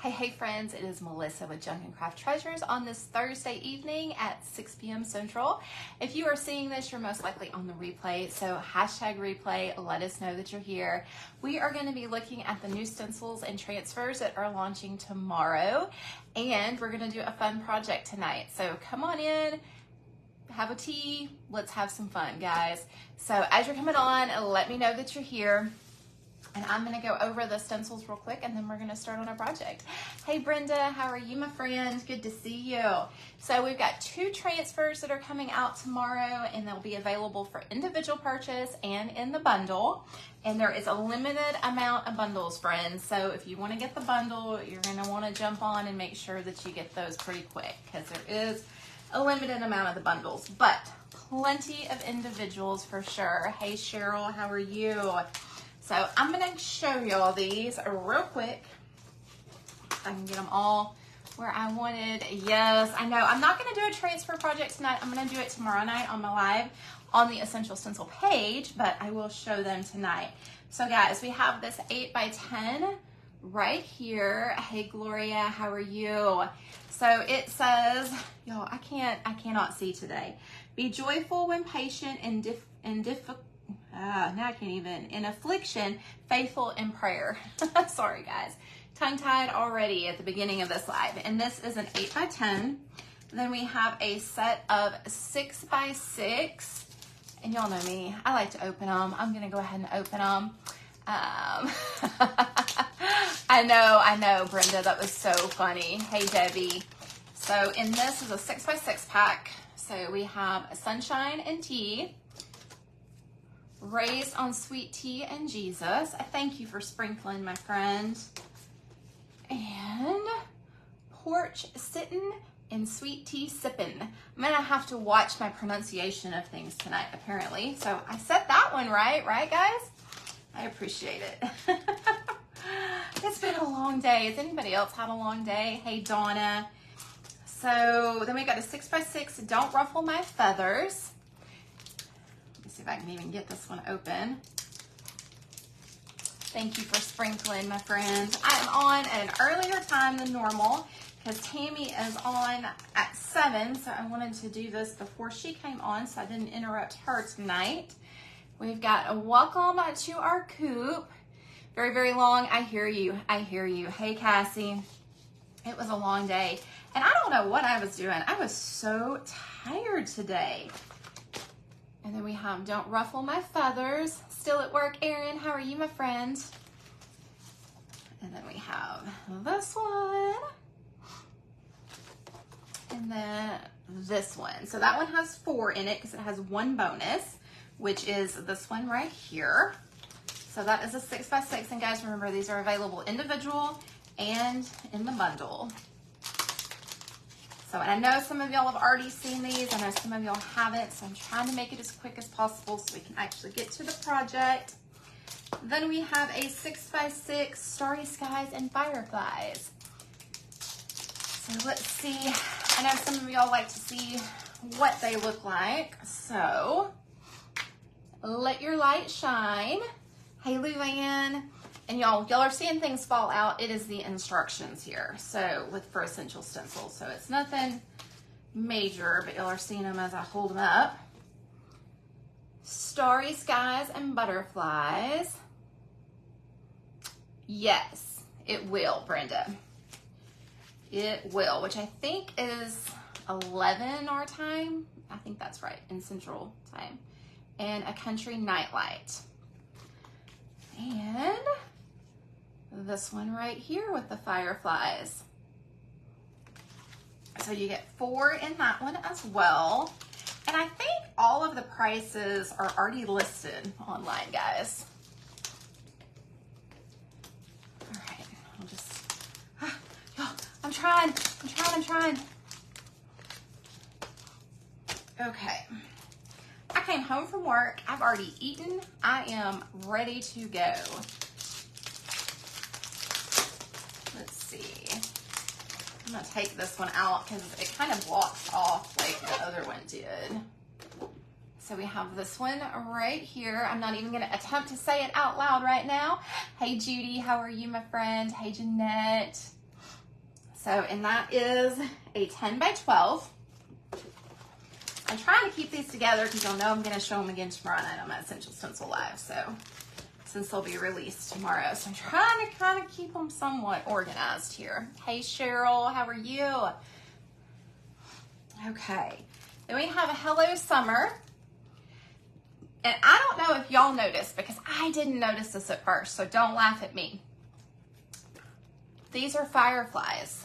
Hey friends, it is Melissa with Junk and Craft Treasures on this Thursday evening at 6 p.m. Central. If you are seeing this, you're most likely on the replay, so hashtag replay, let us know that you're here. We are going to be looking at the new stencils and transfers that are launching tomorrow, and we're going to do a fun project tonight. So come on in, have a tea, let's have some fun, guys. So as you're coming on, let me know that you're here. And I'm going to go over the stencils real quick, and then we're going to start on our project. Hey, Brenda, how are you, my friend? Good to see you. So we've got 2 transfers that are coming out tomorrow, and they'll be available for individual purchase and in the bundle. And there is a limited amount of bundles, friends. So if you want to get the bundle, you're going to want to jump on and make sure that you get those pretty quick, because there is a limited amount of the bundles, but plenty of individuals for sure. Hey, Cheryl, how are you? So I'm going to show y'all these real quick. I can get them all where I wanted. Yes, I know. I'm not going to do a transfer project tonight. I'm going to do it tomorrow night on my live on the Essential Stencil page, but I will show them tonight. So guys, we have this 8x10 right here. Hey, Gloria, how are you? So it says, y'all, I cannot see today. Be joyful when patient and difficult. Now I can't even. In affliction, faithful in prayer. Sorry, guys. Tongue-tied already at the beginning of this live. And this is an 8x10. Then we have a set of 6x6. And y'all know me. I like to open them. I'm going to go ahead and open them. I know, Brenda. That was so funny. Hey, Debbie. So in this is a 6x6 pack. So we have Sunshine and Tea. Raised on Sweet Tea and Jesus. I thank you for sprinkling, my friend. And Porch Sittin' and Sweet Tea Sippin'. I'm gonna have to watch my pronunciation of things tonight, apparently. So I said that one right, guys? I appreciate it. It's been a long day. Has anybody else had a long day? Hey, Donna. So then we got a 6x6, Don't Ruffle My Feathers. See if I can even get this one open. Thank you for sprinkling, my friend. I am on at an earlier time than normal because Tammy is on at 7, so I wanted to do this before she came on so I didn't interrupt her tonight. We've got a welcome to our coop. Very, very long. I hear you. I hear you. Hey, Cassie. It was a long day, and I don't know what I was doing. I was so tired today. And then we have Don't Ruffle My Feathers. Still at work, Erin. How are you, my friend? And then we have this one. And then this one. So that one has 4 in it because it has 1 bonus, which is this one right here. So that is a 6x6. And guys, remember, these are available individual and in the bundle. So, and I know some of y'all have already seen these. I know some of y'all haven't. So I'm trying to make it as quick as possible so we can actually get to the project. Then we have a 6x6 Starry Skies and Fireflies. So let's see. I know some of y'all like to see what they look like. So let your light shine. Hey, Luann. And y'all are seeing things fall out. It is the instructions here. So for Essential Stencils. So it's nothing major, but y'all are seeing them as I hold them up. Starry Skies and Butterflies. Yes, it will, Brenda. It will, which I think is 11 our time. I think that's right, in Central Time. And a Country Nightlight. And this one right here with the fireflies. So you get 4 in that one as well. And I think all of the prices are already listed online, guys. All right, I'll just, I'm trying. Okay. I came home from work. I've already eaten. I am ready to go. Let's see. I'm gonna take this one out because it kind of blocks off like the other one did. So we have this one right here. I'm not even gonna attempt to say it out loud right now. Hey Judy, how are you, my friend? Hey Jeanette. So, and that is a 10 by 12. I'm trying to keep these together because you'll know I'm going to show them again tomorrow night on my Essential Stencil Live. So, since they'll be released tomorrow. So I'm trying to kind of keep them somewhat organized here. Hey, Cheryl, how are you? Okay. Then we have a Hello Summer. And I don't know if y'all noticed, because I didn't notice this at first, so don't laugh at me. These are fireflies.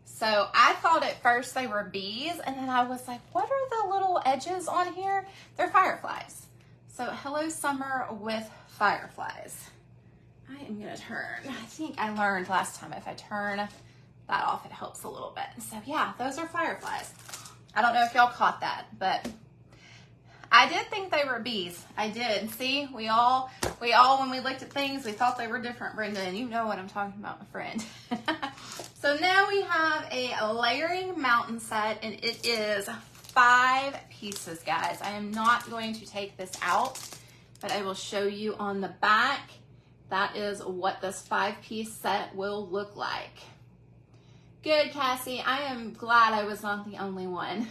So I thought at first they were bees, and then I was like, what are the little edges on here? They're fireflies. So Hello Summer with fireflies. I am gonna turn. I think I learned last time if I turn that off, it helps a little bit. So yeah, those are fireflies. I don't know if y'all caught that, but I did think they were bees. I did. See, we all, when we looked at things, we thought they were different, Brenda, and you know what I'm talking about, my friend. So now we have a layering mountain set, and it is 5 pieces, guys. I am not going to take this out, but I will show you on the back. That is what this 5-piece set will look like. Good, Cassie. I am glad I was not the only one.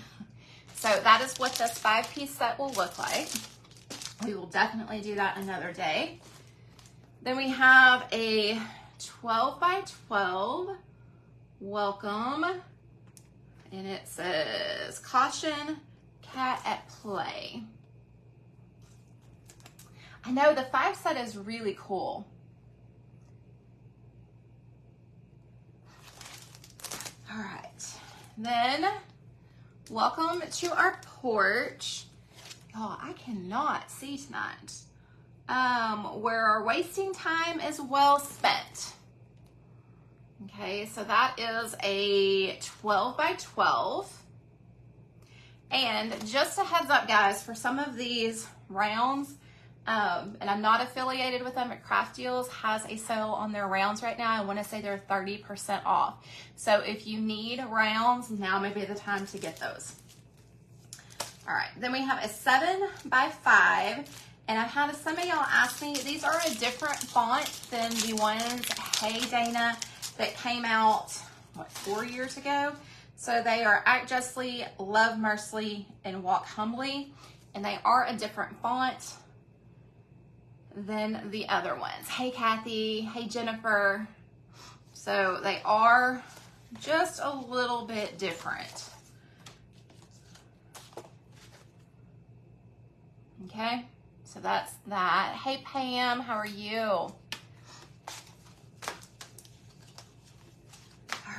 So that is what this 5-piece set will look like. We will definitely do that another day. Then we have a 12 by 12 welcome. And it says, caution, cat at play. I know the 5 set is really cool. All right, then welcome to our porch. Y'all, I cannot see tonight. Where our wasting time is well spent. Okay, so that is a 12 by 12. And just a heads up, guys, for some of these rounds, and I'm not affiliated with them, but Craft Deals has a sale on their rounds right now. I want to say they're 30% off. So if you need rounds, now may be the time to get those. All right, then we have a 7 by 5. And I've had some of y'all ask me, these are a different font than the ones, Hey Dana, that came out, what, 4 years ago? So they are Act Justly, Love Mercily, and Walk Humbly. And they are a different font than the other ones. Hey Kathy, hey Jennifer. So they are just a little bit different. Okay, so that's that. Hey Pam, how are you? All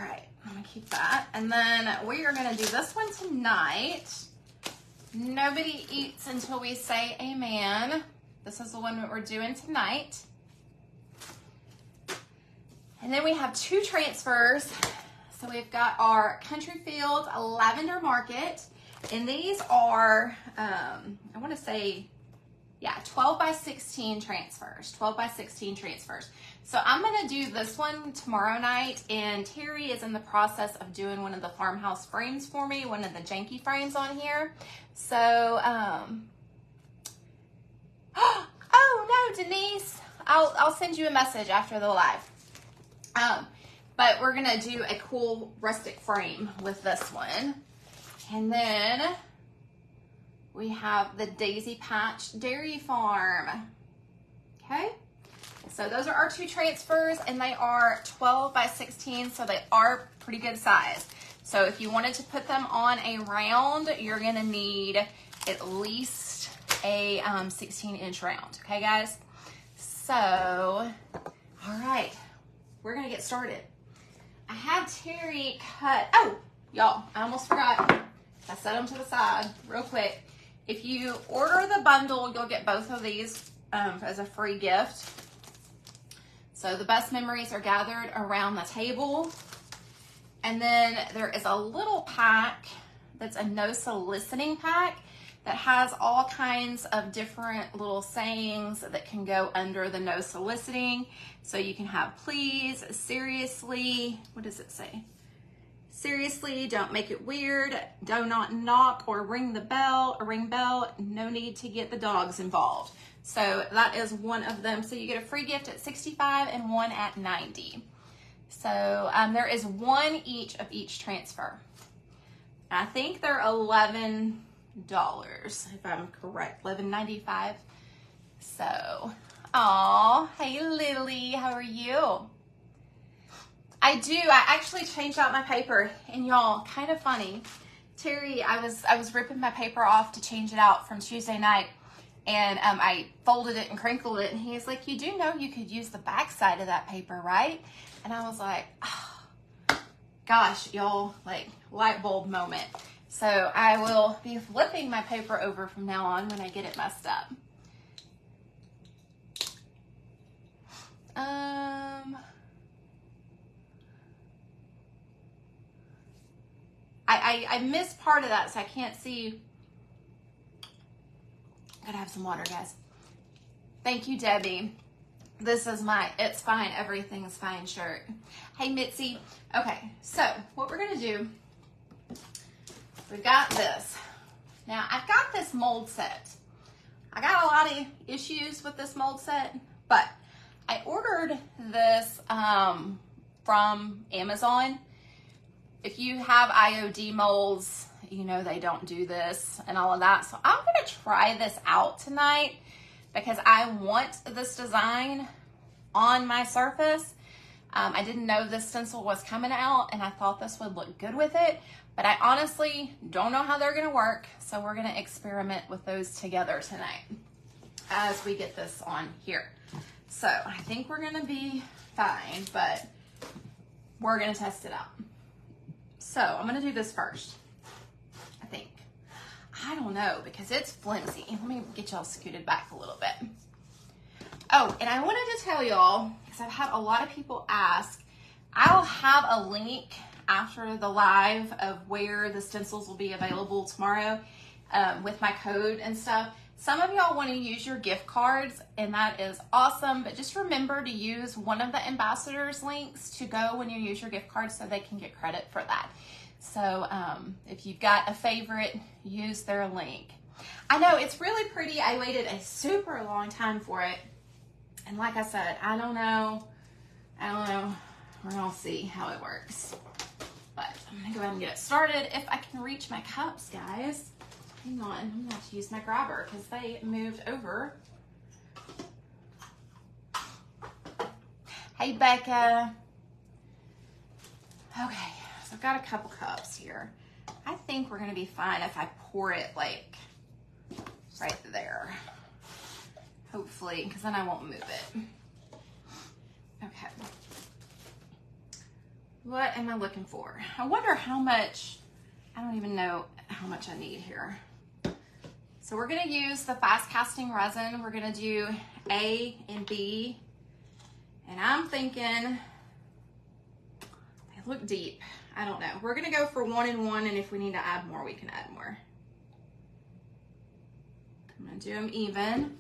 right, I'm gonna keep that. And then we are gonna do this one tonight. Nobody eats until we say amen. This is the one that we're doing tonight. And then we have 2 transfers. So we've got our Country Fields Lavender Market. And these are, I want to say, yeah, 12 by 16 transfers. 12 by 16 transfers. So I'm going to do this one tomorrow night. And Terry is in the process of doing one of the farmhouse frames for me, one of the janky frames on here. So, oh no, Denise, I'll send you a message after the live. But we're gonna do a cool rustic frame with this one. And then we have the Daisy Patch Dairy Farm. Okay, so those are our 2 transfers, and they are 12 by 16, so they are pretty good size. So if you wanted to put them on a round, you're gonna need at least a 16-inch round, okay guys? So, all right, we're gonna get started. I had Terry cut, oh, y'all, I almost forgot. I set them to the side real quick. If you order the bundle, you'll get both of these as a free gift. So the best memories are gathered around the table. And then there is a little pack that's a no soliciting pack that has all kinds of different little sayings that can go under the no soliciting. So you can have please, seriously, what does it say? Seriously, don't make it weird, do not knock or ring the bell, no need to get the dogs involved. So that is one of them. So you get a free gift at $65 and one at $90. So there is one each of each transfer. I think they're $11, if I'm correct, $11.95. So, aw, hey Lily, how are you? I actually changed out my paper, and y'all, kind of funny. Terry, I was ripping my paper off to change it out from Tuesday night, and I folded it and crinkled it, and he's like, you do know you could use the back side of that paper, right? And I was like, oh, gosh, y'all, like, light bulb moment. So I will be flipping my paper over from now on when I get it messed up. I missed part of that, so I can't see. Gotta have some water, guys. Thank you, Debbie. This is my It's Fine, Everything's Fine shirt. Hey, Mitzi. Okay, so what we're gonna do, we've got this. Now, I've got this mold set. I got a lot of issues with this mold set, but I ordered this from Amazon. If you have IOD molds, you know they don't do this and all of that. So I'm gonna try this out tonight because I want this design on my surface. I didn't know this stencil was coming out, and I thought this would look good with it, but I honestly don't know how they're gonna work. So we're gonna experiment with those together tonight as we get this on here. So I think we're gonna be fine, but we're gonna test it out. So I'm gonna do this first, I think. I don't know, because it's flimsy. Let me get y'all scooted back a little bit. Oh, and I wanted to tell y'all, because I've had a lot of people ask, I'll have a link after the live of where the stencils will be available tomorrow with my code and stuff. Some of y'all want to use your gift cards, and that is awesome, but just remember to use one of the ambassadors links to go when you use your gift card so they can get credit for that. So if you've got a favorite, use their link. I know it's really pretty. I waited a super long time for it. And like I said, I don't know. We're gonna see how it works. But I'm gonna go ahead and get it started. If I can reach my cups, guys. Hang on, I'm gonna have to use my grabber because they moved over. Hey, Becca. Okay, so I've got a couple cups here. I think we're gonna be fine if I pour it like right there. Hopefully, because then I won't move it. Okay. What am I looking for? I wonder how much, I don't even know how much I need here. So we're gonna use the fast casting resin. We're gonna do A and B. And I'm thinking, they look deep. I don't know. We're gonna go for 1 and 1, and if we need to add more, we can add more. I'm gonna do them even.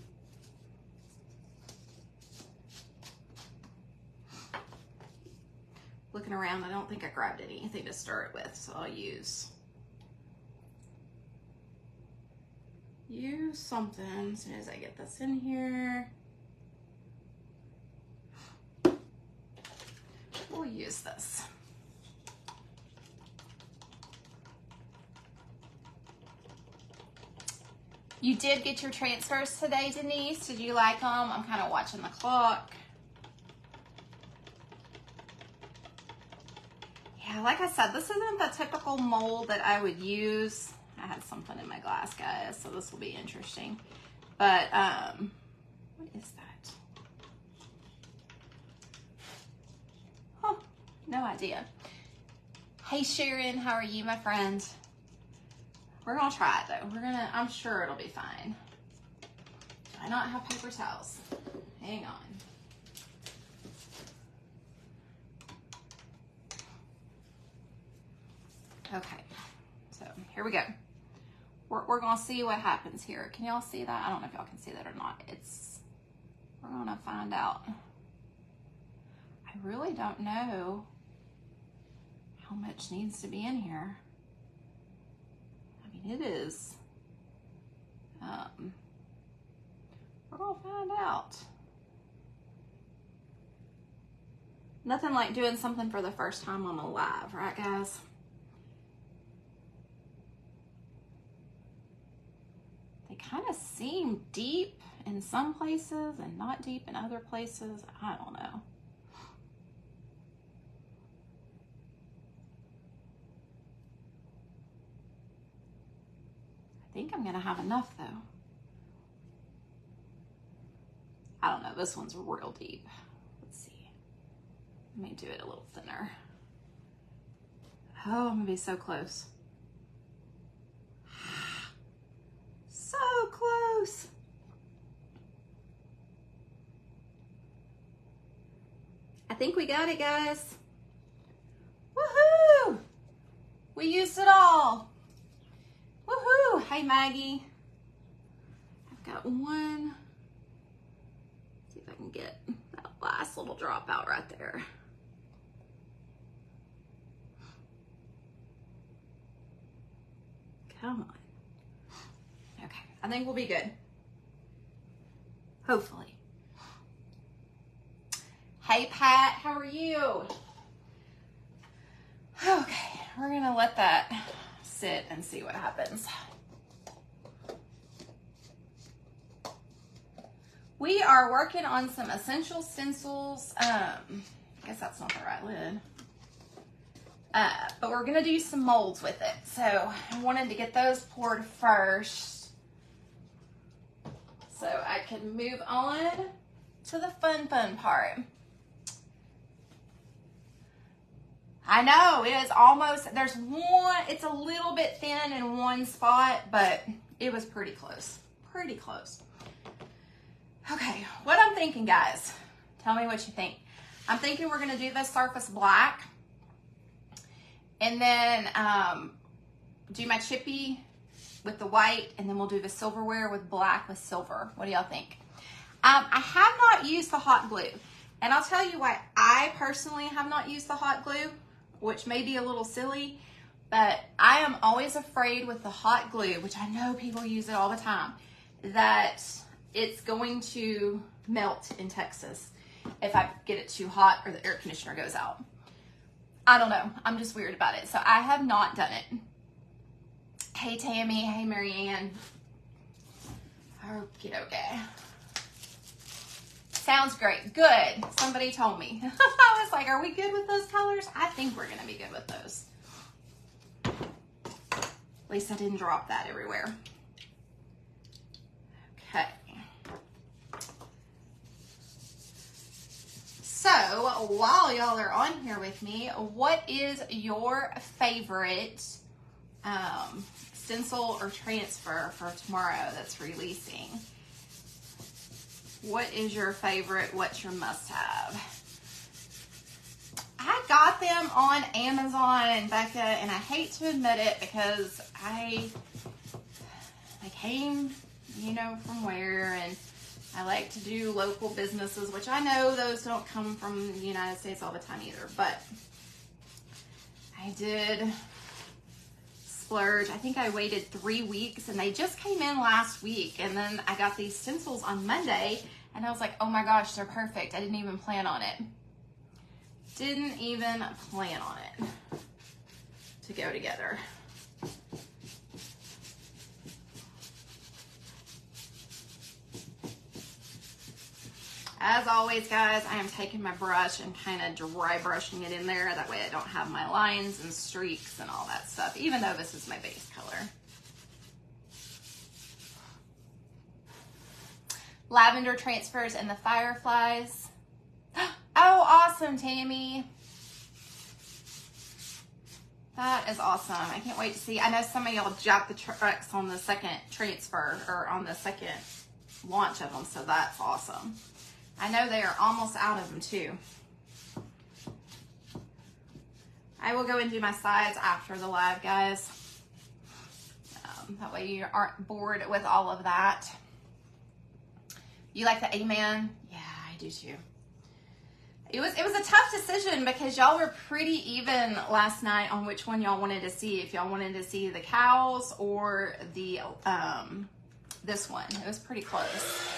Looking around, I don't think I grabbed anything to stir it with, so I'll use something as soon as I get this in here. We'll use this. You did get your transfers today, Denise. Did you like them? I'm kind of watching the clock. Yeah, like I said, this isn't the typical mold that I would use. I had something in my glass, guys, so this will be interesting. But, what is that? Huh, no idea. Hey, Sharon, how are you, my friend? We're gonna try it, though. I'm sure it'll be fine. Do I not have paper towels? Hang on. Okay, so here we go. We're gonna see what happens here. Can y'all see that? I don't know if y'all can see that or not. We're gonna find out. I really don't know how much needs to be in here. I mean, it is. We're gonna find out. Nothing like doing something for the first time on a live, right guys? They kind of seem deep in some places and not deep in other places. I don't know. I think I'm gonna have enough though. I don't know, this one's real deep. Let's see. Let me do it a little thinner. Oh, I'm gonna be so close. So close. I think we got it, guys. Woohoo! We used it all. Woohoo! Hey, Maggie. I've got one. Let's see if I can get that last little drop out right there. Come on. Okay, I think we'll be good. Hopefully. Hey, Pat, how are you? Okay, we're gonna let that sit and see what happens. We are working on some Essential Stencils. I guess that's not the right lid. But we're gonna do some molds with it. So I wanted to get those poured first so I can move on to the fun part. I know, it is almost, there's one, it's a little bit thin in one spot, but it was pretty close, pretty close. Okay, what I'm thinking, guys, tell me what you think. I'm thinking we're gonna do this surface black and then do my chippy with the white, and then we'll do the silverware with black with silver. What do y'all think? I have not used the hot glue, and I'll tell you why I personally have not used the hot glue, which may be a little silly, but I am always afraid with the hot glue, which I know people use it all the time, that it's going to melt in Texas if I get it too hot or the air conditioner goes out. I don't know. I'm just weird about it. So I have not done it. Hey, Tammy. Hey, Marianne. Okie dokie. Sounds great. Good. Somebody told me. I was like, are we good with those colors? I think we're going to be good with those. At least I didn't drop that everywhere. Okay. So while y'all are on here with me, what is your favorite stencil or transfer for tomorrow that's releasing? What is your favorite? What's your must-have? I got them on Amazon, Becca, and I hate to admit it because I came, you know, from where, and I like to do local businesses, which I know those don't come from the United States all the time either, but I did splurge. I think I waited 3 weeks and they just came in last week, and then I got these stencils on Monday and I was like, oh my gosh, they're perfect. I didn't even plan on it. Didn't even plan on it to go together. As always, guys, I am taking my brush and kind of dry brushing it in there. That way I don't have my lines and streaks and all that stuff, even though this is my base color. Lavender transfers and the fireflies. Oh, awesome, Tammy. That is awesome. I can't wait to see. I know some of y'all jacked the trucks on the second transfer, or on the second launch of them, so that's awesome. I know they are almost out of them too. I will go and do my sides after the live, guys. That way you aren't bored with all of that. You like the Amen? Yeah, I do too. It was a tough decision because y'all were pretty even last night on which one y'all wanted to see. If y'all wanted to see the cows or the this one. It was pretty close.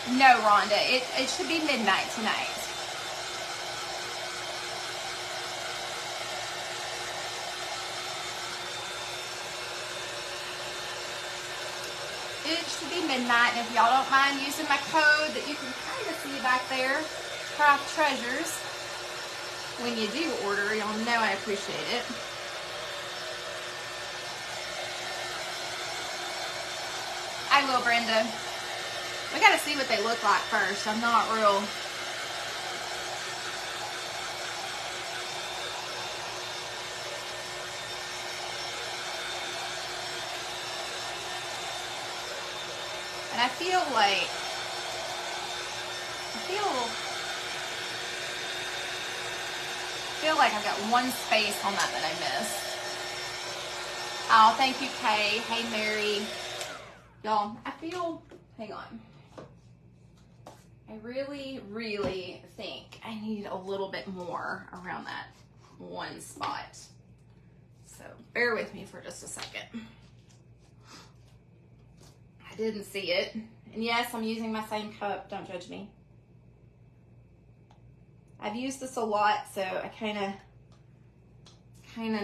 No, Rhonda, it should be midnight tonight. Stitch to be midnight. And if y'all don't mind using my code that you can kind of see back there, Craft Treasures, when you do order, y'all know I appreciate it. I will, Brenda. We gotta see what they look like first. I'm not real. And I feel like I've got one space on that I missed. Oh, thank you, Kay. Hey, Mary. Y'all, hang on. I really, really think I need a little bit more around that one spot. So bear with me for just a second. I didn't see it. And yes, I'm using my same cup. Don't judge me. I've used this a lot, so I kind of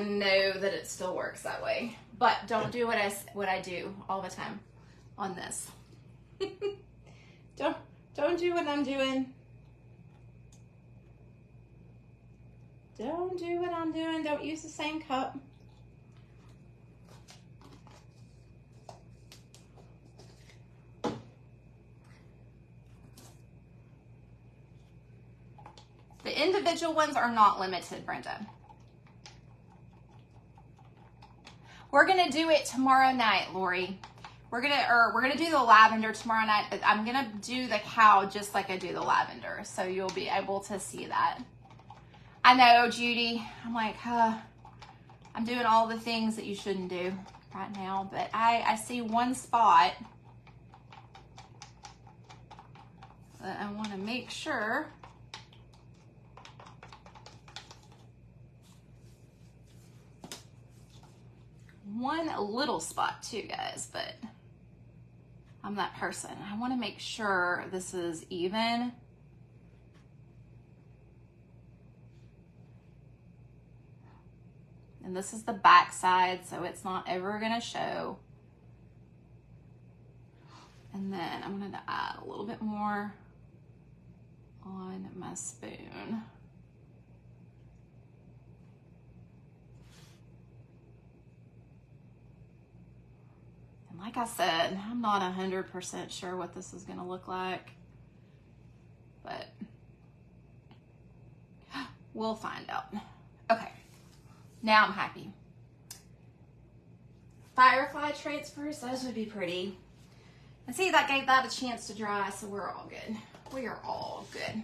know that it still works that way. But don't do what I do all the time on this. Don't do what I'm doing. Don't do what I'm doing. Don't use the same cup. The individual ones are not limited, Brenda. We're gonna do it tomorrow night, Lori. We're gonna do the lavender tomorrow night, but I'm gonna do the cow just like I do the lavender, so you'll be able to see that. I know, Judy. I'm like, I'm doing all the things that you shouldn't do right now, but I see one spot that I want to make sure. One little spot too, guys, but I'm that person. I want to make sure this is even. And this is the back side, so it's not ever gonna show. And then I'm gonna add a little bit more on my spoon. Like I said, I'm not 100% sure what this is going to look like, but we'll find out. Okay, now I'm happy. Firefly transfers, those would be pretty. And see, that gave that a chance to dry, so we're all good. We are all good.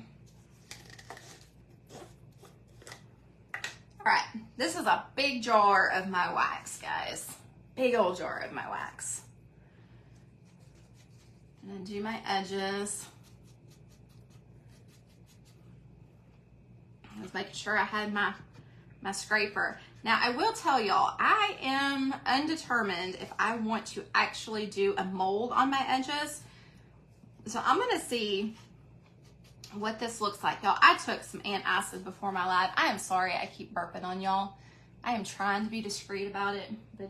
All right, this is a big jar of my wax, guys. Big old jar of my wax. And then do my edges. I was making sure I had my scraper. Now I will tell y'all, I am undetermined if I want to actually do a mold on my edges. So I'm gonna see what this looks like. Y'all, I took some antacid before my live. I am sorry I keep burping on y'all. I am trying to be discreet about it, but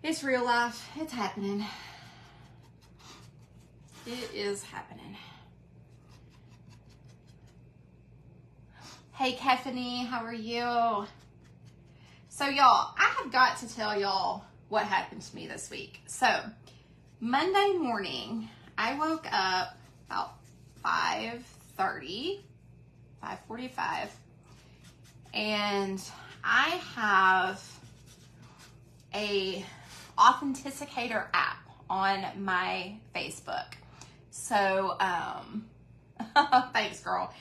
it's real life. It's happening. It is happening. Hey, Kefany, how are you? So y'all, I have got to tell y'all what happened to me this week. So Monday morning, I woke up about 5:30, 5:45, and I have a authenticator app on my Facebook. So, thanks, girl.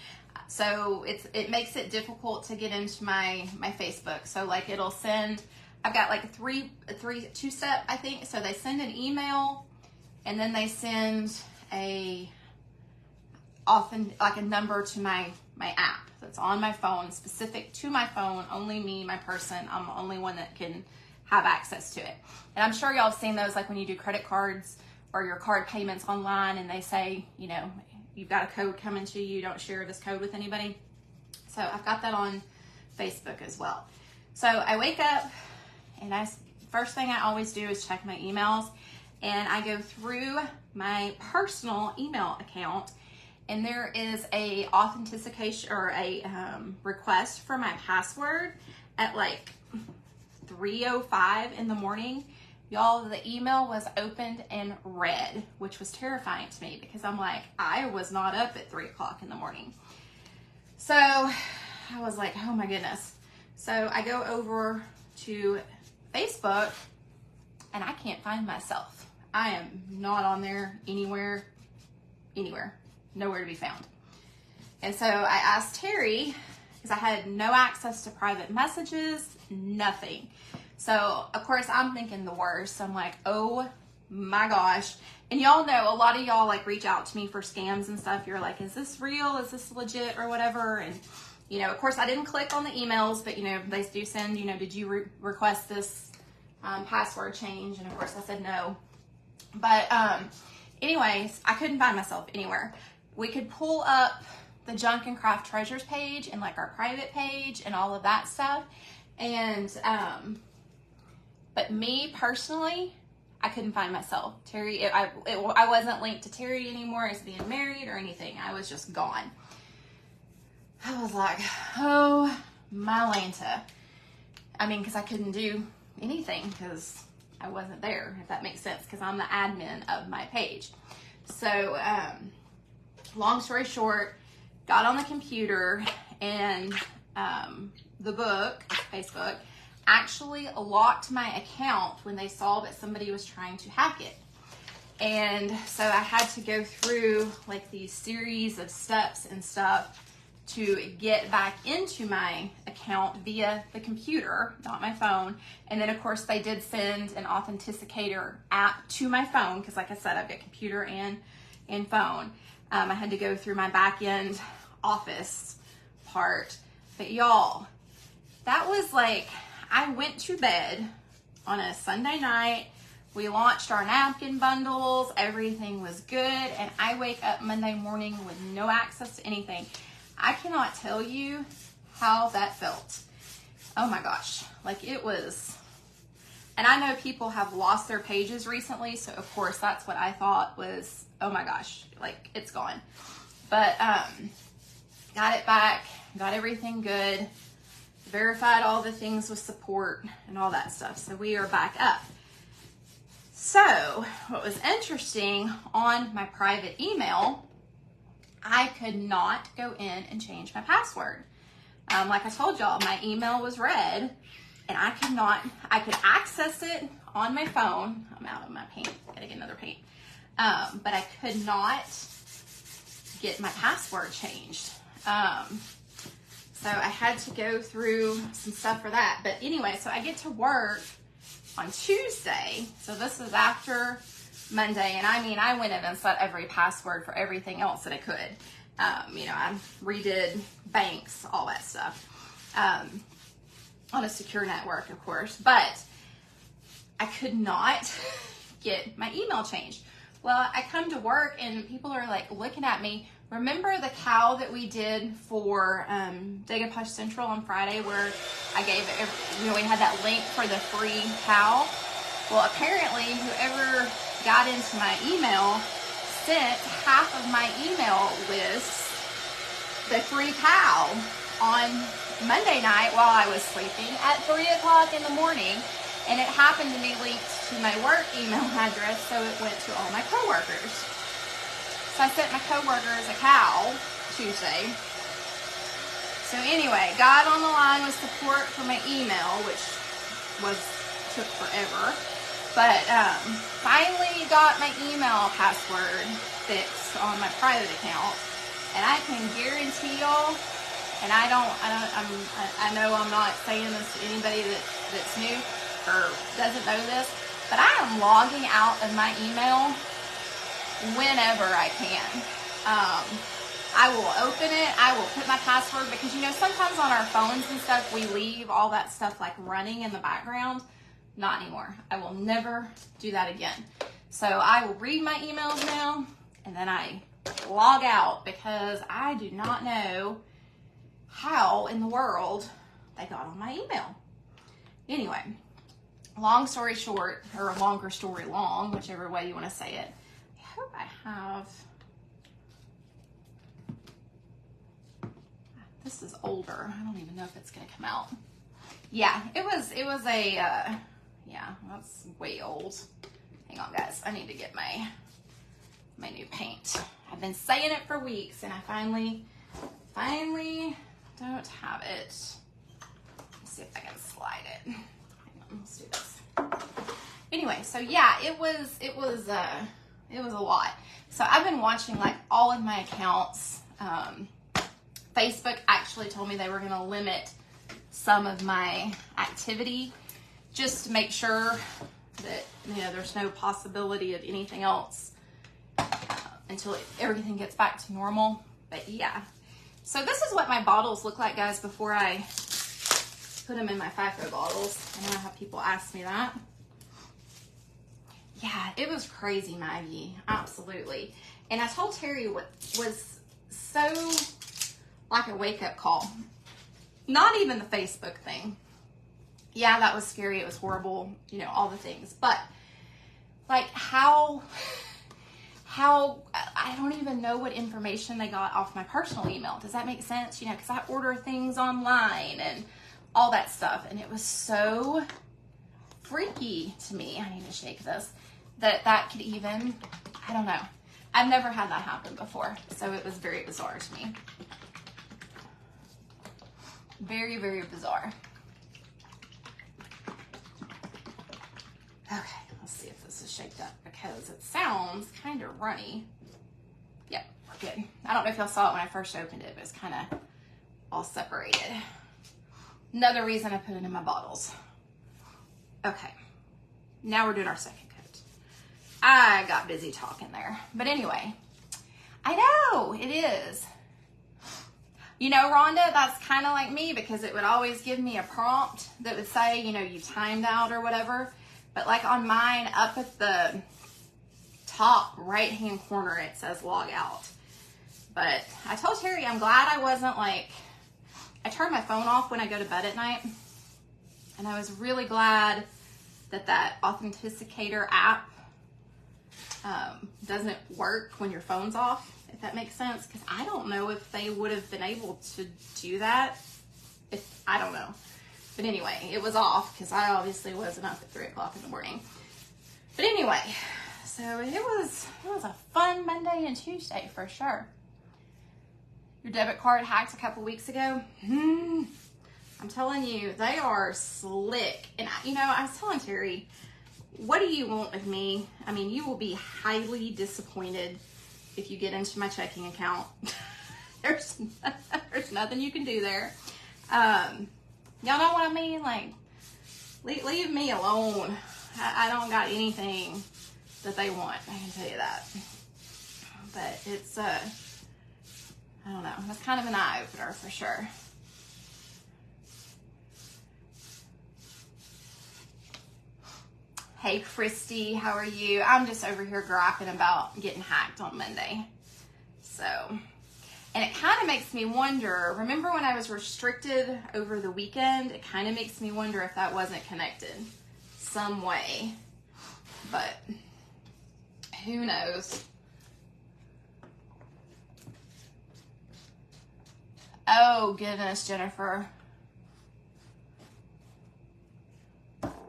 So it makes it difficult to get into my Facebook. So like it'll send, I've got like a two-step, I think. So they send an email, and then they send like a number to my app that's on my phone, specific to my phone. Only me, my person, I'm the only one that can have access to it. And I'm sure y'all have seen those, like when you do credit cards or your card payments online, and they say, you know, you've got a code coming to you, don't share this code with anybody. So I've got that on Facebook as well. So I wake up, and first thing I always do is check my emails. and I go through my personal email account, and there is a authentication or a request for my password at like 3:05 in the morning. Y'all, the email was opened and read, which was terrifying to me because I'm like, I was not up at 3 o'clock in the morning. So I was like, oh my goodness. So I go over to Facebook and I can't find myself. I am not on there anywhere, nowhere to be found. And so I asked Terry, because I had no access to private messages, nothing. So of course I'm thinking the worst. I'm like, oh my gosh. And y'all know, a lot of y'all like reach out to me for scams and stuff. You're like, is this real? Is this legit or whatever? And you know, of course I didn't click on the emails, but you know, they do send, you know, did you request this password change? And of course I said no. But anyways, I couldn't find myself anywhere. We could pull up the Junk and Craft Treasures page and like our private page and all of that stuff. And, but me personally, I couldn't find myself. Terry, I wasn't linked to Terry anymore as being married or anything. I was just gone. I was like, oh my Lanta. I mean, because I couldn't do anything because I wasn't there, if that makes sense, because I'm the admin of my page. So, long story short, got on the computer and the book, Facebook, actually locked my account when they saw that somebody was trying to hack it. And so I had to go through like these series of steps and stuff to get back into my account via the computer, not my phone. And then of course they did send an authenticator app to my phone, because like I said, I've got computer and phone. I had to go through my back end office part. But y'all, that was like, I went to bed on a Sunday night. We launched our napkin bundles. Everything was good. And I wake up Monday morning with no access to anything. I cannot tell you how that felt. Oh my gosh. Like it was, and I know people have lost their pages recently. So of course that's what I thought was, oh my gosh, like it's gone. But, got it back, got everything good, verified all the things with support and all that stuff. So we are back up. So what was interesting, on my private email, I could not go in and change my password. Like I told y'all, my email was read and I could access it on my phone. I'm out of my paint, gotta get another paint. But I could not get my password changed. So I had to go through some stuff for that. But anyway, so I get to work on Tuesday. So this is after Monday. And I mean, I went in and set every password for everything else that I could. You know, I redid banks, all that stuff, on a secure network, of course. But I could not get my email changed. Well, I come to work and people are like looking at me. Remember the cow that we did for Degapush Central on Friday, where I gave, you know, we had that link for the free cow? Well, apparently whoever got into my email sent half of my email list, the free cow, on Monday night while I was sleeping at 3 o'clock in the morning. And it happened to be linked to my work email address, so it went to all my coworkers. So I sent my coworkers a cow Tuesday. So anyway, got on the line with support for my email, which took forever. But finally got my email password fixed on my private account. And I can guarantee y'all, and I know I'm not saying this to anybody that's new or doesn't know this, but I am logging out of my email whenever I can. I will open it, I will put my password, because you know, sometimes on our phones and stuff, we leave all that stuff like running in the background. Not anymore. I will never do that again. So I will read my emails now, and then I log out, because I do not know how in the world they got on my email. Anyway, long story short, or longer story long, whichever way you want to say it. I hope I have, this is older. I don't even know if it's going to come out. Yeah, it was a, yeah, that's way old. Hang on, guys. I need to get my new paint. I've been saying it for weeks, and I finally don't have it. Let's see if I can slide it. Hang on, let's do this. Anyway, so yeah, it was a lot. So I've been watching like all of my accounts. Facebook actually told me they were going to limit some of my activity just to make sure that, you know, there's no possibility of anything else until everything gets back to normal. But yeah, so this is what my bottles look like, guys, before I put them in my FIFO bottles. I know I have people ask me that. Yeah, it was crazy, Maggie, absolutely. And I told Terry what was so like a wake-up call. Not even the Facebook thing. Yeah, that was scary. It was horrible, you know, all the things. But like how I don't even know what information they got off my personal email. Does that make sense? You know, because I order things online and all that stuff. And it was so freaky to me. I need to shake this. That could even, I don't know. I've never had that happen before. So it was very bizarre to me. Very, very bizarre. Okay, let's see if this is shaped up because it sounds kind of runny. Yep, we're good. I don't know if y'all saw it when I first opened it, but it's kind of all separated. Another reason I put it in my bottles. Okay, now we're doing our second coat. I got busy talking there. But anyway, I know, it is. You know, Rhonda, that's kind of like me because it would always give me a prompt that would say, you know, you timed out or whatever. But like on mine, up at the top right-hand corner, it says log out. But I told Terry I'm glad I wasn't like, I turn my phone off when I go to bed at night. And I was really glad that that Authenticator app doesn't work when your phone's off, if that makes sense. Because I don't know if they would have been able to do that. I don't know. But anyway, it was off because I obviously wasn't up at 3 o'clock in the morning. But anyway, so it was a fun Monday and Tuesday for sure. Your debit card hacked a couple weeks ago. I'm telling you, they are slick. And you know, I was telling Terry, what do you want of me? I mean, you will be highly disappointed if you get into my checking account. There's nothing you can do there. Y'all know what I mean? Like, leave me alone. I don't got anything that they want. I can tell you that. But it's, I don't know. That's kind of an eye-opener for sure. Hey, Christy, how are you? I'm just over here griping about getting hacked on Monday. So, and it kind of makes me wonder, remember when I was restricted over the weekend? It kind of makes me wonder if that wasn't connected some way. But who knows? Oh, goodness, Jennifer.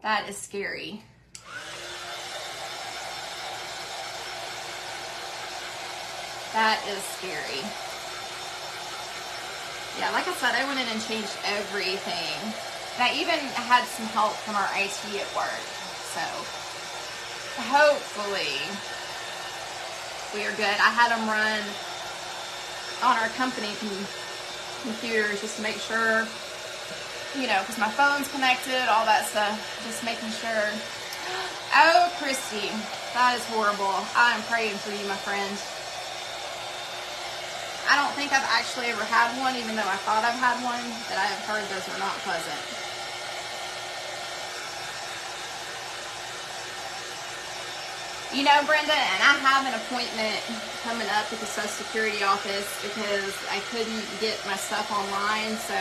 That is scary. That is scary. Yeah, like I said, I went in and changed everything. And I even had some help from our IT at work. So hopefully we are good. I had them run on our company computers just to make sure, you know, because my phone's connected, all that stuff, just making sure. Oh, Christy, that is horrible. I am praying for you, my friend. I don't think I've actually ever had one, even though I thought I've had one, but I have heard those are not pleasant. You know, Brenda, and I have an appointment coming up at the Social Security office because I couldn't get my stuff online, so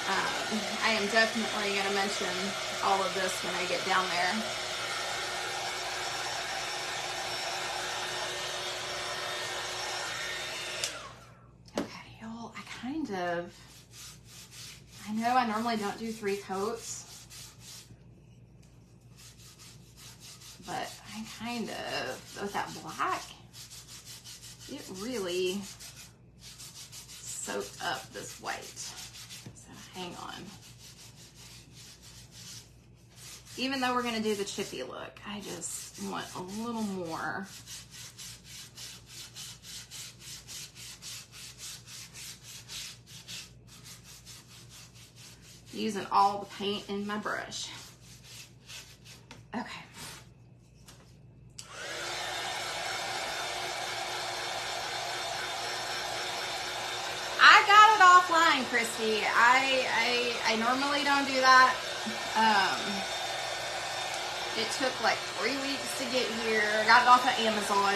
I am definitely going to mention all of this when I get down there. Okay, y'all, I know I normally don't do 3 coats, but I kind of, with that black, it really soaked up this white. So hang on. Even though we're gonna do the chippy look, I just want a little more. Using all the paint in my brush. Okay. I got it offline, Christy. I normally don't do that. It took like 3 weeks to get here. I got it off of Amazon,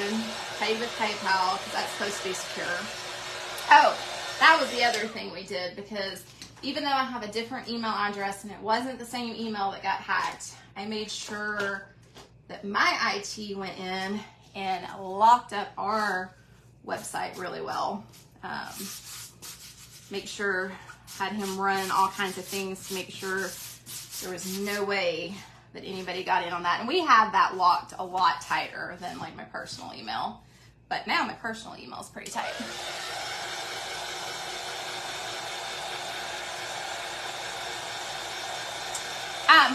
paid with PayPal, because that's supposed to be secure. Oh, that was the other thing we did, because even though I have a different email address and it wasn't the same email that got hacked, I made sure that my IT went in and locked up our website really well. Make sure, had him run all kinds of things to make sure there was no way that anybody got in on that. And we have that locked a lot tighter than like my personal email. But now my personal email is pretty tight.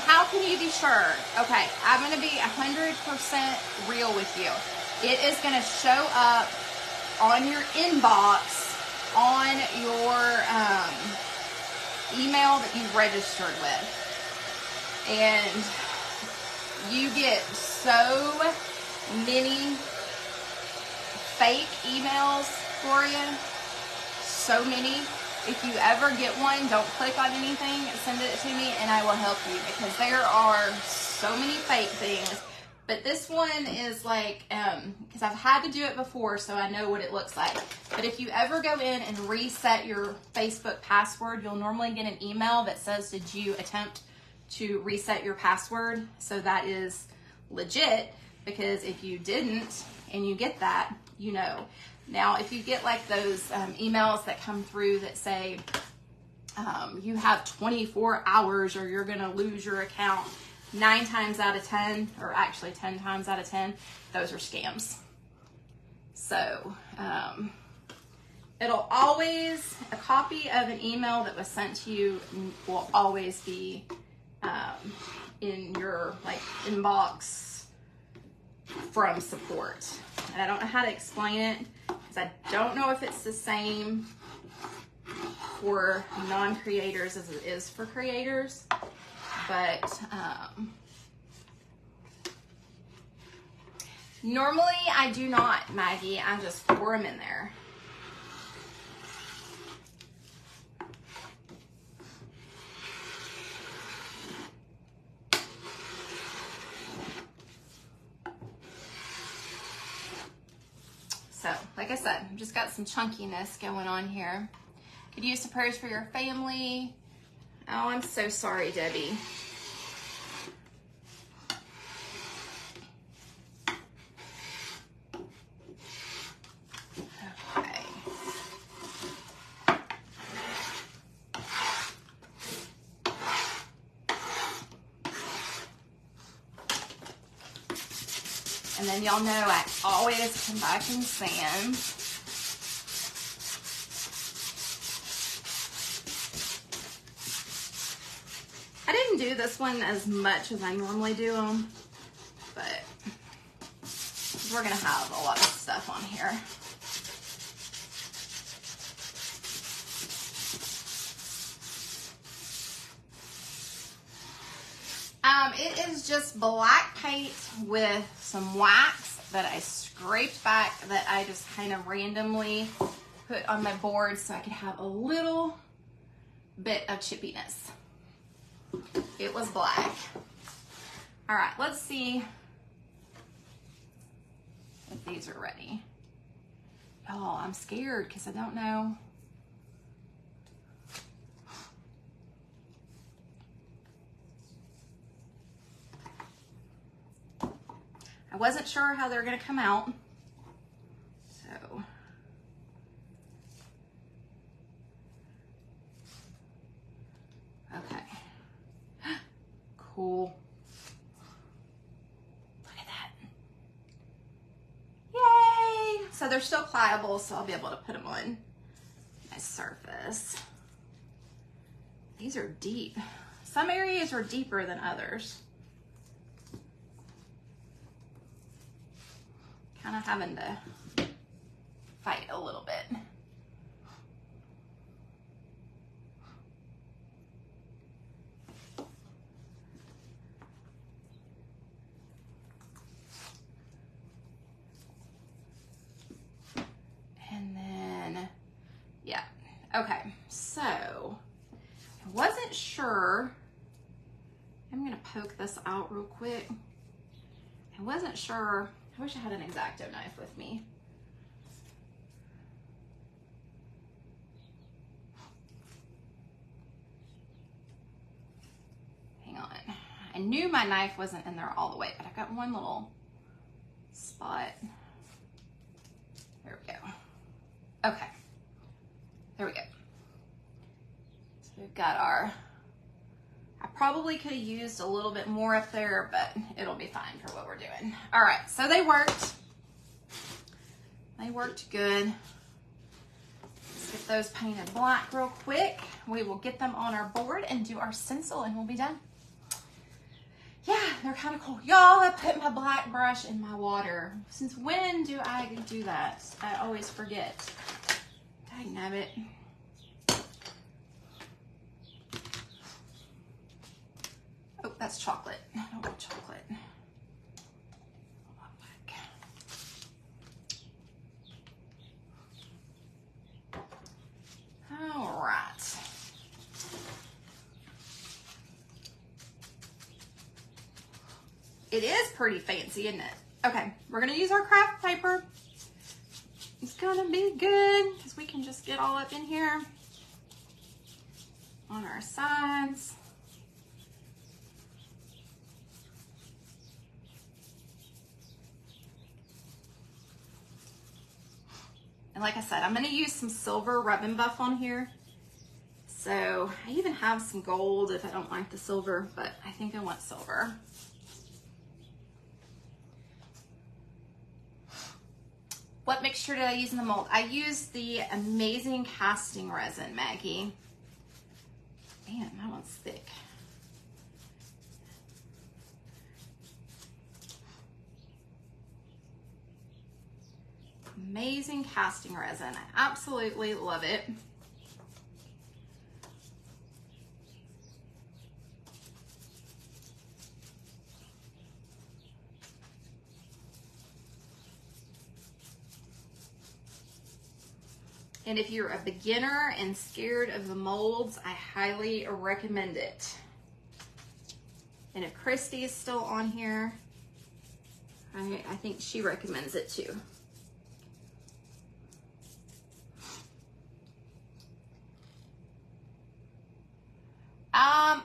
How can you be sure? Okay, I'm gonna be 100% real with you. It is gonna show up on your inbox on your email that you've registered with. And you get so many fake emails for you. So many. If you ever get one, don't click on anything, send it to me and I will help you, because there are so many fake things. But this one is like, because I've had to do it before, so I know what it looks like. But if you ever go in and reset your Facebook password, you'll normally get an email that says, did you attempt to reset your password? So that is legit, because if you didn't and you get that, you know. Now, if you get like those emails that come through that say you have 24 hours or you're going to lose your account, 9 times out of 10, or actually 10 times out of 10, those are scams. So it'll always, a copy of an email that was sent to you will always be in your like inbox from support. And I don't know how to explain it, because I don't know if it's the same for non-creators as it is for creators. But normally I do not, Maggie. I just pour them in there. So, like I said, I've just got some chunkiness going on here. Could use some prayers for your family. Oh, I'm so sorry, Debbie. Okay. And then y'all know I always come back and sand. I didn't do this one as much as I normally do them, but we're gonna have a lot of stuff on here. It is just black paint with some wax that I scraped back, that I just kind of randomly put on my board so I could have a little bit of chippiness. It was black. All right, let's see if these are ready. Oh, I'm scared because I don't know. I wasn't sure how they're gonna come out. So. Okay. Cool. Look at that. Yay! So they're still pliable, so I'll be able to put them on my surface. These are deep. Some areas are deeper than others. Kind of having to fight a little bit. And then, yeah, okay, so I wasn't sure. I'm gonna poke this out real quick. I wasn't sure. I wish I had an X-Acto knife with me. Hang on. I knew my knife wasn't in there all the way, but I've got one little spot. There we go. Okay. There we go. So we've got our, I probably could have used a little bit more up there, but it'll be fine for what we're doing. All right, so they worked. They worked good. Let's get those painted black real quick. We will get them on our board and do our stencil and we'll be done. Yeah, they're kind of cool. Y'all, I put my black brush in my water. Since when do I do that? I always forget. Dagnabbit. Oh, that's chocolate. I don't want chocolate. All right. It is pretty fancy, isn't it? Okay, we're gonna use our craft paper. It's gonna be good because we can just get all up in here on our sides. And like I said, I'm gonna use some silver rub and buff on here. So I even have some gold if I don't like the silver, but I think I want silver. What mixture did I use in the mold? I used the Amazing Casting Resin, Maggie. Man, that one's thick. Amazing Casting Resin. I absolutely love it. And if you're a beginner and scared of the molds, I highly recommend it. And if Christy is still on here, I think she recommends it too.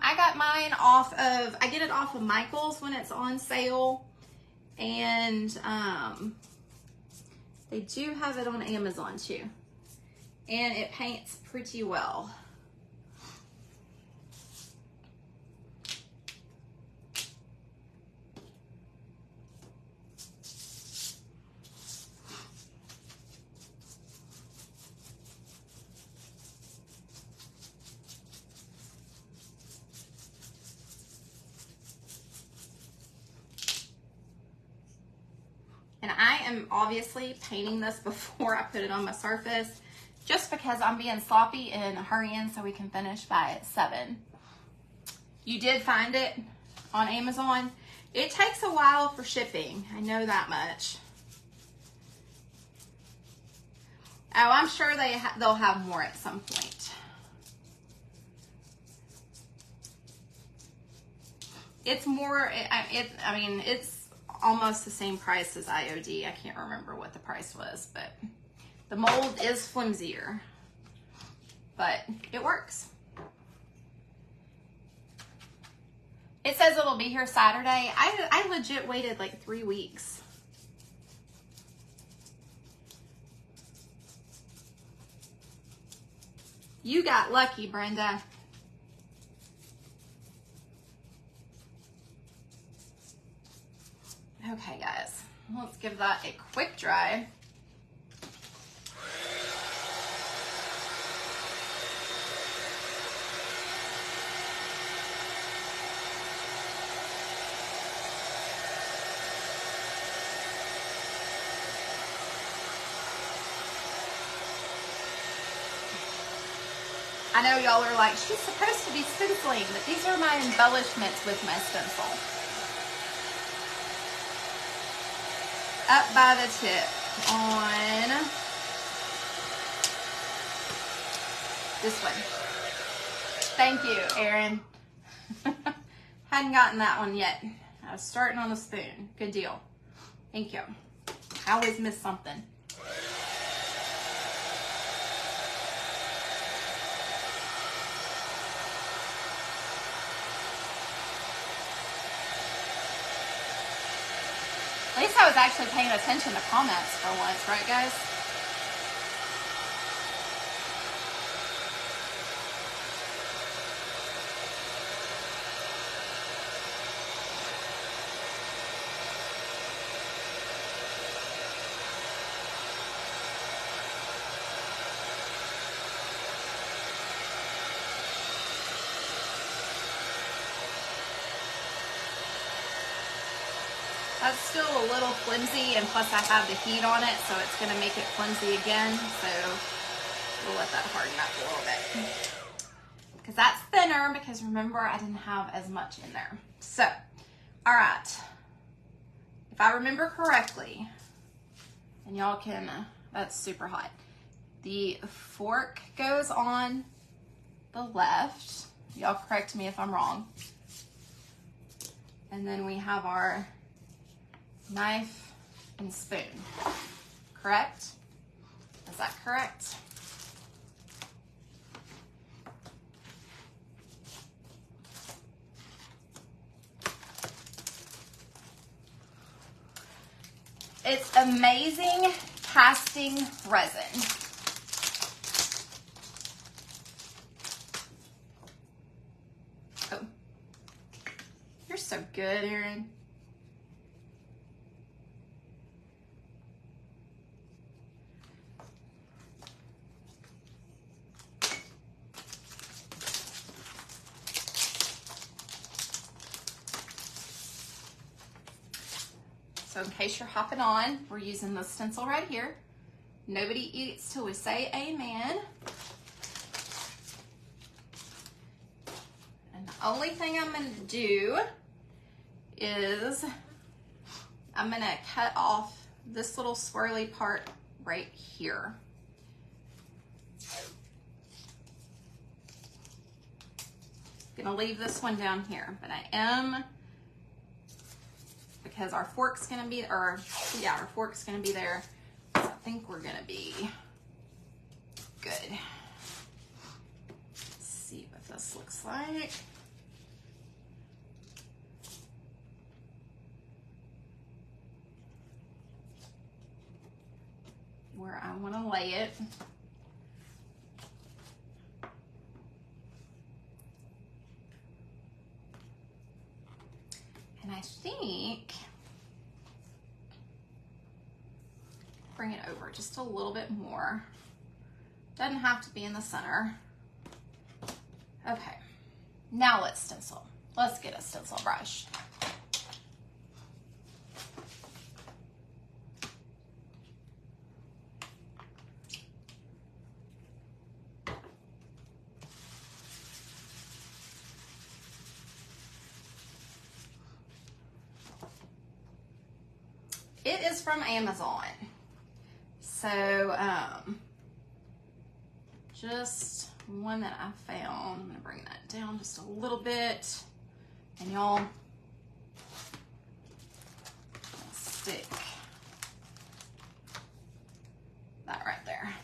I got mine off of, I get it off of Michael's when it's on sale. And they do have it on Amazon too. And it paints pretty well. And I am obviously painting this before I put it on my surface, just because I'm being sloppy and hurrying so we can finish by 7. You did find it on Amazon. It takes a while for shipping. I know that much. Oh, I'm sure they'll have more at some point. It's more, I mean, it's almost the same price as IOD. I can't remember what the price was, but the mold is flimsier, but it works. It says it'll be here Saturday. I legit waited like 3 weeks You got lucky, Brenda. Okay, guys, let's give that a quick dry. I know y'all are like, she's supposed to be stenciling, but these are my embellishments with my stencil. Up by the tip on this one. Thank you, Erin. Hadn't gotten that one yet. I was starting on the spoon. Good deal. Thank you. I always miss something. At least I was actually paying attention to comments for once, right, guys? That's still a little flimsy, and plus I have the heat on it, so it's gonna make it flimsy again. So we'll let that harden up a little bit. Because that's thinner, because remember, I didn't have as much in there. So, all right. If I remember correctly, and y'all can, that's super hot. The fork goes on the left. Y'all correct me if I'm wrong. And then we have our knife and spoon, correct? Is that correct? It's amazing casting resin. Oh, you're so good, Erin. So in case you're hopping on, we're using the stencil right here. Nobody eats till we say amen. And the only thing I'm gonna do is I'm gonna cut off this little swirly part right here. Gonna leave this one down here, but I am, because our fork's gonna be, or yeah, our fork's gonna be there. So I think we're gonna be good. Let's see what this looks like. Where I wanna lay it. And I think, bring it over just a little bit more. Doesn't have to be in the center. Okay, now let's stencil. Let's get a stencil brush. It is from Amazon. So, just one that I found. I'm gonna bring that down just a little bit. And y'all, stick that right there.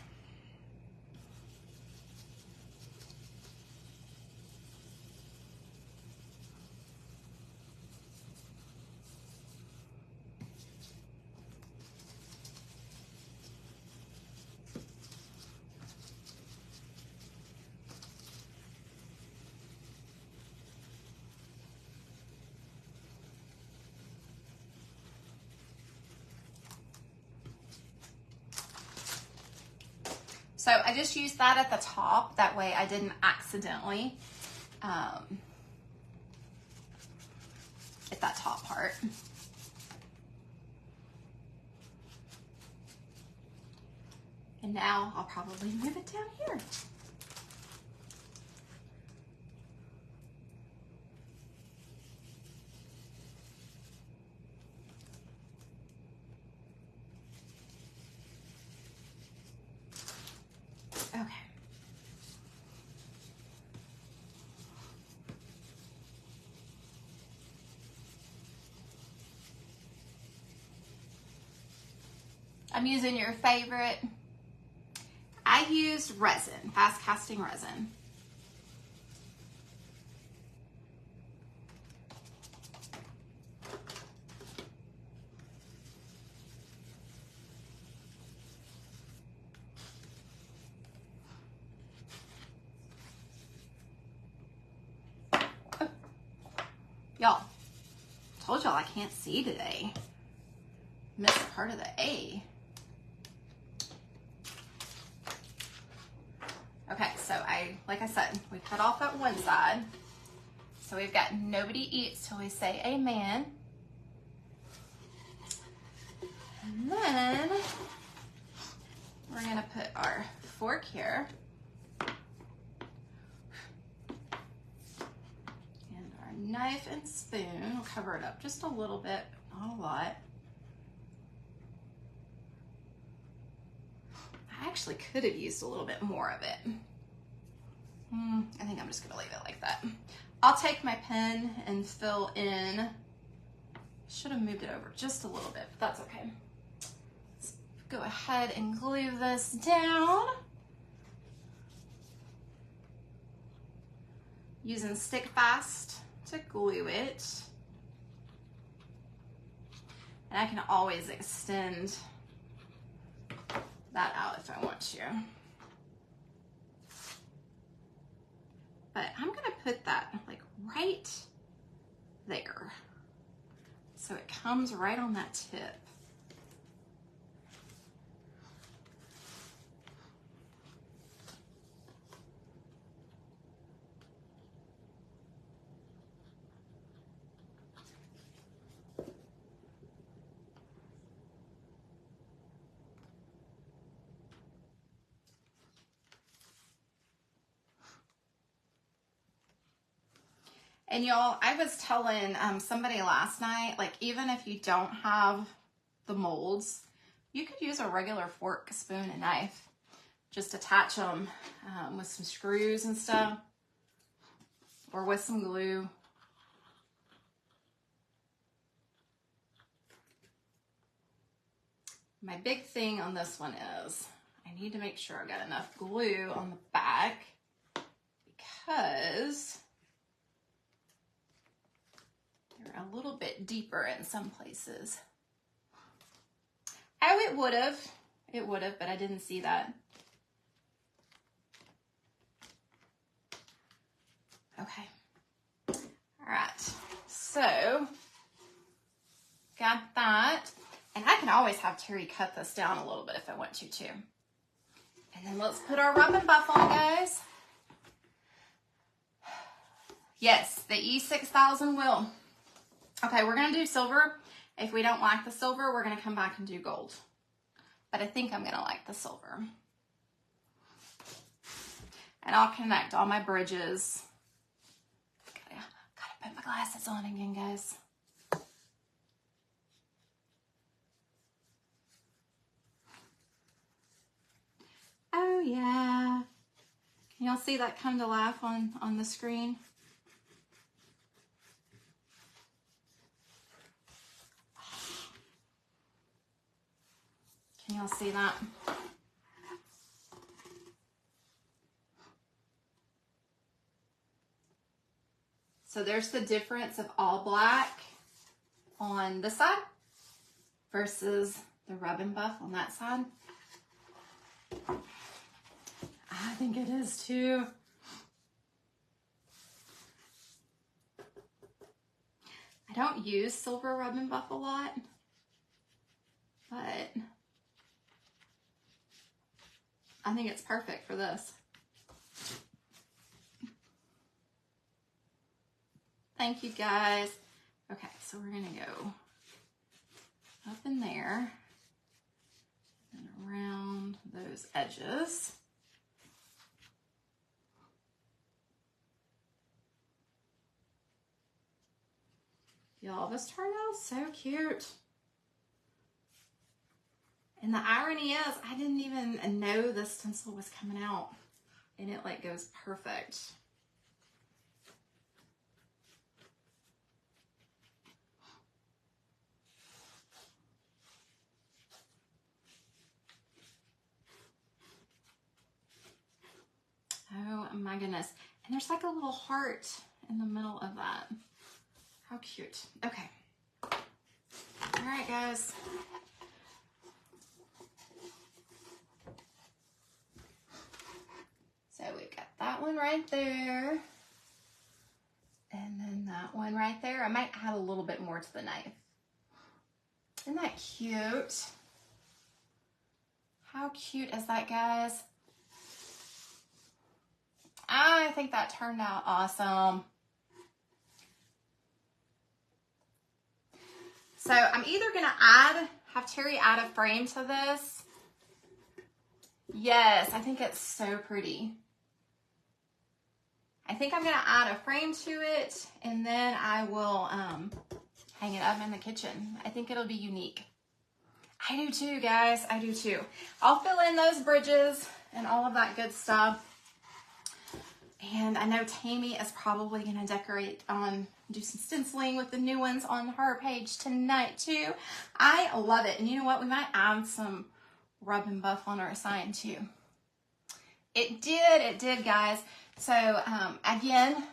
So I just used that at the top. That way I didn't accidentally hit that top part. And now I'll probably move it down here. Okay. I'm using your favorite. I used resin, fast casting resin. Y'all, told y'all I can't see today. Missed part of the A. Okay, so like I said, we cut off that one side. So we've got nobody eats till we say amen. And then we're gonna put our fork here. Knife and spoon. We'll cover it up just a little bit, not a lot. I actually could have used a little bit more of it. I think I'm just gonna leave it like that. I'll take my pen and fill in. Should have moved it over just a little bit, but that's okay. Let's go ahead and glue this down. Using Stick Fast to glue it. And I can always extend that out if I want to. But I'm gonna put that like right there. So it comes right on that tip. And y'all, I was telling somebody last night, like even if you don't have the molds, you could use a regular fork, spoon, and knife. Just attach them with some screws and stuff, or with some glue. My big thing on this one is I need to make sure I got enough glue on the back because they're a little bit deeper in some places. Oh, it would have, but I didn't see that. Okay. All right. So, got that. And I can always have Terry cut this down a little bit if I want to too. And then let's put our rub and buff on, guys. Yes, the E6000 will. Okay, we're gonna do silver. If we don't like the silver, we're gonna come back and do gold. But I think I'm gonna like the silver. And I'll connect all my bridges. Gotta put my glasses on again, guys. Oh yeah. Can y'all see that come to life on the screen? Can y'all see that? So there's the difference of all black on this side versus the rub and buff on that side. I think it is too. I don't use silver rub and buff a lot, but I think it's perfect for this. Thank you guys. Okay, so we're gonna go up in there and around those edges. Y'all, this turned out so cute. And the irony is, I didn't even know this stencil was coming out, and it like goes perfect. Oh my goodness. And there's like a little heart in the middle of that. How cute. Okay. All right, guys. So we've got that one right there. And then that one right there. I might add a little bit more to the knife. Isn't that cute? How cute is that, guys? I think that turned out awesome. So I'm either gonna have Terry add a frame to this. Yes, I think it's so pretty. I think I'm gonna add a frame to it, and then I will hang it up in the kitchen. I think it'll be unique. I do too, guys, I do too. I'll fill in those bridges and all of that good stuff. And I know Tammy is probably gonna decorate do some stenciling with the new ones on her page tonight too. I love it. And you know what? We might add some rub and buff on our sign too. It did, guys. So again,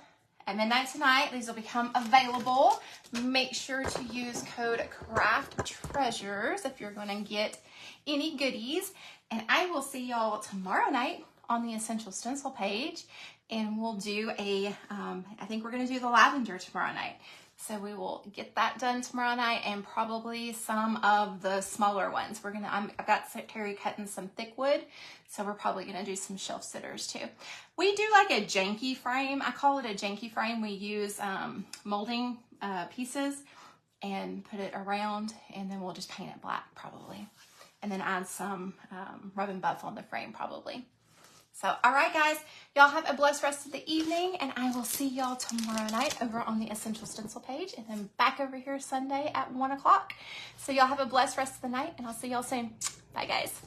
at midnight tonight, these will become available. Make sure to use code CRAFTTREASURES if you're gonna get any goodies. And I will see y'all tomorrow night on the Essential Stencil page. And we'll do I think we're gonna do the lavender tomorrow night. So we will get that done tomorrow night, and probably some of the smaller ones. I've got Terry cutting some thick wood, so we're probably gonna do some shelf sitters too. We do like a janky frame. I call it a janky frame. We use molding pieces and put it around, and then we'll just paint it black probably. And then add some rub and buff on the frame probably. So, all right, guys, y'all have a blessed rest of the evening, and I will see y'all tomorrow night over on the Essential Stencil page, and then back over here Sunday at 1 o'clock. So y'all have a blessed rest of the night, and I'll see y'all soon. Bye, guys.